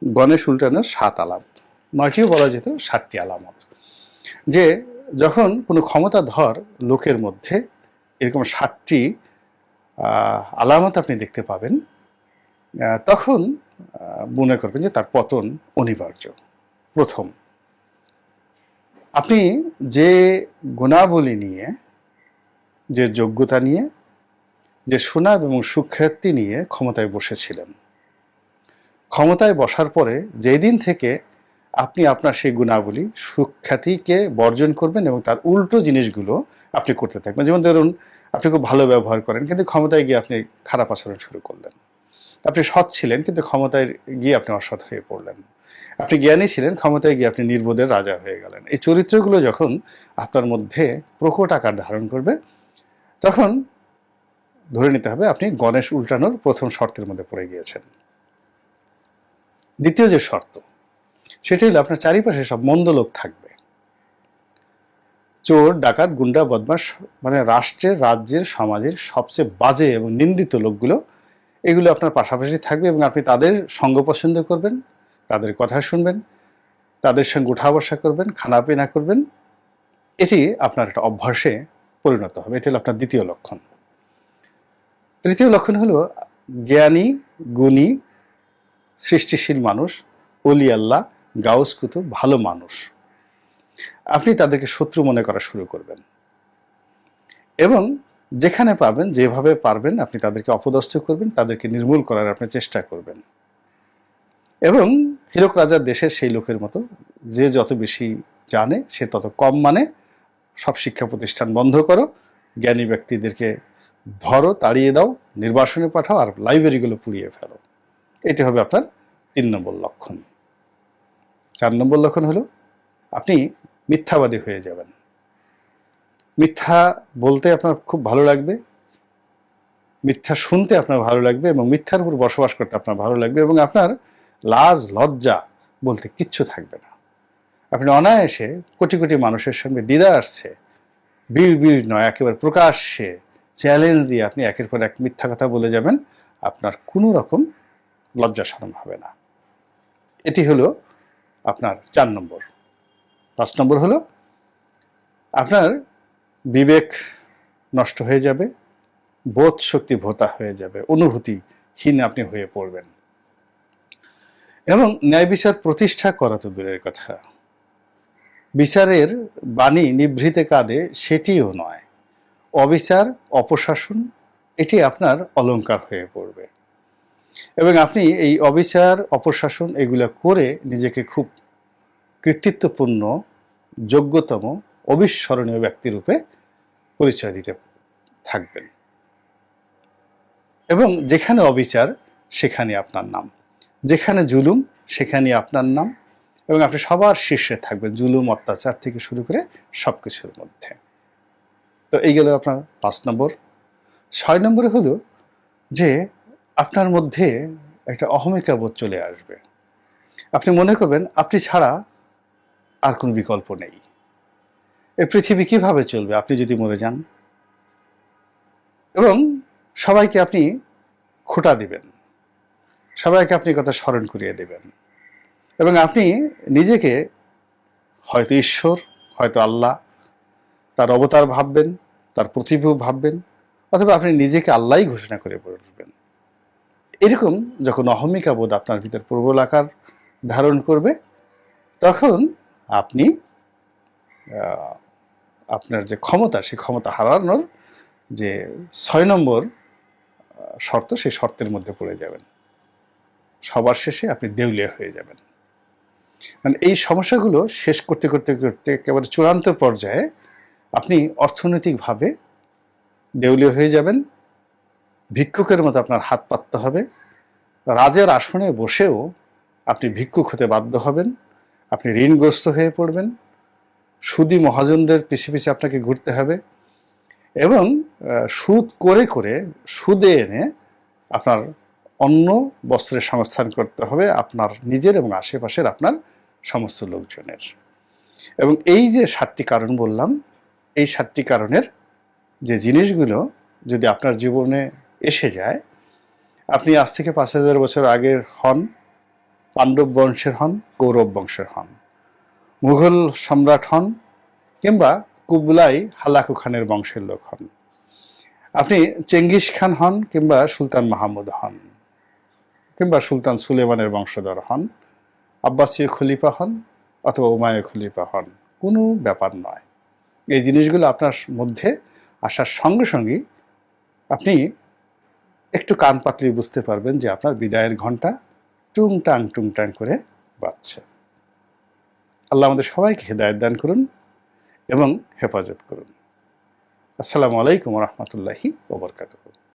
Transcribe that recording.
গণেশ উল্টানোর ৭ আলামত, ৯টিও বলা যেত ৭টি আলামত। যে যখন কোনো ক্ষমতাধর লোকের মধ্যে এরকম ৭টি আলামত আপনি দেখতে পাবেন, তখন মনে করবেন যে তার পতন অনিবার্য। প্রথম, আপনি যে গুণাবলী নিয়ে, যে যোগ্যতা নিয়ে, যে সুনাম এবং সুখ্যাতি নিয়ে ক্ষমতায় বসেছিলেন, ক্ষমতায় বসার পরে যেই দিন থেকে আপনি আপনার সেই গুণাবলী সুখ্যাতিকে বর্জন করবেন এবং তার উল্টো জিনিসগুলো আপনি করতে থাকবেন। যেমন ধরুন, আপনি খুব ভালো ব্যবহার করেন কিন্তু ক্ষমতায় গিয়ে আপনি খারাপ আচরণ শুরু করলেন। আপনি সৎ ছিলেন কিন্তু ক্ষমতায় গিয়ে আপনি অসৎ হয়ে পড়লেন। আপনি জ্ঞানী ছিলেন, ক্ষমতায় গিয়ে আপনি নির্বোধের রাজা হয়ে গেলেন। এই চরিত্রগুলো যখন আপনার মধ্যে প্রকট আকার ধারণ করবে, তখন ধরে নিতে হবে আপনি গণেশ উল্টানোর প্রথম শর্তের মধ্যে পড়ে গিয়েছেন। দ্বিতীয় যে শর্ত, সেটি হলো আপনার চারিপাশে সব মন্দ লোক থাকবে। চোর, ডাকাত, গুন্ডা, বদমাশ, মানে রাষ্ট্রের, রাজ্যের, সমাজের সবচেয়ে বাজে এবং নিন্দিত লোকগুলো, এগুলো আপনার পাশাপাশি থাকবে এবং আপনি তাদের সঙ্গ পছন্দ করবেন, তাদের কথা শুনবেন, তাদের সঙ্গে উঠা বসা করবেন, খানাপিনা করবেন। এটি আপনার একটা অভ্যাসে পরিণত হবে। এটি হলো আপনার দ্বিতীয় লক্ষণ। তৃতীয় লক্ষণ হলো জ্ঞানী, গুণী, সৃষ্টিশীল মানুষ, অলি আল্লাহ, গাউস কুতুব, ভালো মানুষ, আপনি তাদেরকে শত্রু মনে করা শুরু করবেন এবং যেখানে পাবেন, যেভাবে পারবেন আপনি তাদেরকে অপদস্থ করবেন, তাদেরকে নির্মূল করার আপনি চেষ্টা করবেন। এবং হীরক রাজার দেশের সেই লোকের মতো, যে যত বেশি জানে সে তত কম মানে। সব শিক্ষা প্রতিষ্ঠান বন্ধ করো, জ্ঞানী ব্যক্তিদেরকে ধরো, তাড়িয়ে দাও, নির্বাসনে পাঠাও, আর লাইব্রেরিগুলো পুড়িয়ে ফেলো। এটি হবে আপনার ৩ নম্বর লক্ষণ। ৪ নম্বর লক্ষণ হলো আপনি মিথ্যাবাদী হয়ে যাবেন। মিথ্যা বলতে আপনার খুব ভালো লাগবে, মিথ্যা শুনতে আপনার ভালো লাগবে এবং মিথ্যার উপর বসবাস করতে আপনার ভালো লাগবে এবং আপনার লাজ লজ্জা বলতে কিচ্ছু থাকবে না। আপনি অনায়াসে কোটি কোটি মানুষের সঙ্গে দ্বিধা আসছে, বিড় বিড় নয়, একেবারে প্রকাশ্যে চ্যালেঞ্জ দিয়ে আপনি একের পর এক মিথ্যা কথা বলে যাবেন। আপনার কোনো রকম লজ্জা শরম হবে না। এটি হলো আপনার ৪ নম্বর। ৫ নম্বর হলো আপনার বিবেক নষ্ট হয়ে যাবে, বোধ শক্তি ভোতা হয়ে যাবে, অনুভূতিহীন আপনি হয়ে পড়বেন এবং ন্যায় বিচার প্রতিষ্ঠা করা তো দূরের কথা, বিচারের বাণী নিভৃতে কাঁদে সেটিও নয়। অবিচার, অপশাসন, এটি আপনার অলংকার হয়ে পড়বে এবং আপনি এই অবিচার, অপশাসন এগুলা করে নিজেকে খুব কৃতিত্বপূর্ণ, যোগ্যতম, অবিস্মরণীয় ব্যক্তিরূপে পরিচয় দিতে থাকবেন এবং যেখানে অবিচার সেখানে আপনার নাম, যেখানে জুলুম সেখানে আপনার নাম এবং আপনি সবার শীর্ষে থাকবেন, জুলুম, অত্যাচার থেকে শুরু করে সবকিছুর মধ্যে। তো এই গেল আপনার ৫ নম্বর। ৬ নম্বরে হলো যে আপনার মধ্যে একটা অহমিকা বোধ চলে আসবে। আপনি মনে করবেন আপনি ছাড়া আর কোনো বিকল্প নেই। এই পৃথিবী কিভাবে চলবে আপনি যদি মরে যান? এবং সবাইকে আপনি খোঁটা দিবেন, সবাইকে আপনি কথা স্মরণ করিয়ে দেবেন এবং আপনি নিজেকে হয়তো ঈশ্বর, হয়তো আল্লাহ, তার অবতার ভাববেন, তার প্রতিভূ ভাববেন, অথবা আপনি নিজেকে আল্লাহই ঘোষণা করে বলবেন। এরকম যখন অহমিকা বোধ আপনার ভিতর প্রবল আকার ধারণ করবে, তখন আপনি আপনার যে ক্ষমতা, সেই ক্ষমতা হারানোর যে ৬ নম্বর শর্ত, সেই শর্তের মধ্যে পড়ে যাবেন। সবার শেষে আপনি দেউলিয়া হয়ে যাবেন। মানে এই সমস্যাগুলো শেষ করতে করতে করতে একেবারে চূড়ান্ত পর্যায়ে আপনি অর্থনৈতিকভাবে দেউলিয়া হয়ে যাবেন। ভিক্ষুকের মতো আপনার হাত পাততে হবে। রাজার আসনে বসেও আপনি ভিক্ষুক হতে বাধ্য হবেন। আপনি ঋণগ্রস্ত হয়ে পড়বেন। সুদী মহাজনদের পিছে পিছে আপনাকে ঘুরতে হবে এবং সুদ করে করে, সুদে এনে আপনার অন্ন বস্ত্রের সংস্থান করতে হবে আপনার নিজের এবং আশেপাশের আপনার সমস্ত লোকজনের। এবং এই যে ৭টি কারণ বললাম, এই ৭টি কারণের যে জিনিসগুলো যদি আপনার জীবনে এসে যায়, আপনি আজ থেকে ৫,০০০ বছর আগের হন, পাণ্ডব বংশের হন, কৌরব বংশের হন, মুঘল সম্রাট হন, কিংবা কুবলাই হালাকু খানের বংশের লোক হন, আপনি চেঙ্গিস খান হন, কিংবা সুলতান মাহমুদ হন, কিংবা সুলতান সুলেমানের বংশধর হন, আব্বাসীয় খলিফা হন অথবা উমাইয়া খলিফা হন, কোনো ব্যাপার নয়। এই জিনিসগুলো আপনার মধ্যে আসার সঙ্গে সঙ্গেই আপনি একটু কান পাতলে বুঝতে পারবেন যে আপনার বিদায়ের ঘন্টা টুংটাং করে বাজছে। আল্লাহ আমাদের সবাইকে হেদায়েত দান করুন এবং হেফাজত করুন। আসসালামু আলাইকুম ওয়া রাহমাতুল্লাহি ওয়া বারাকাতুহু।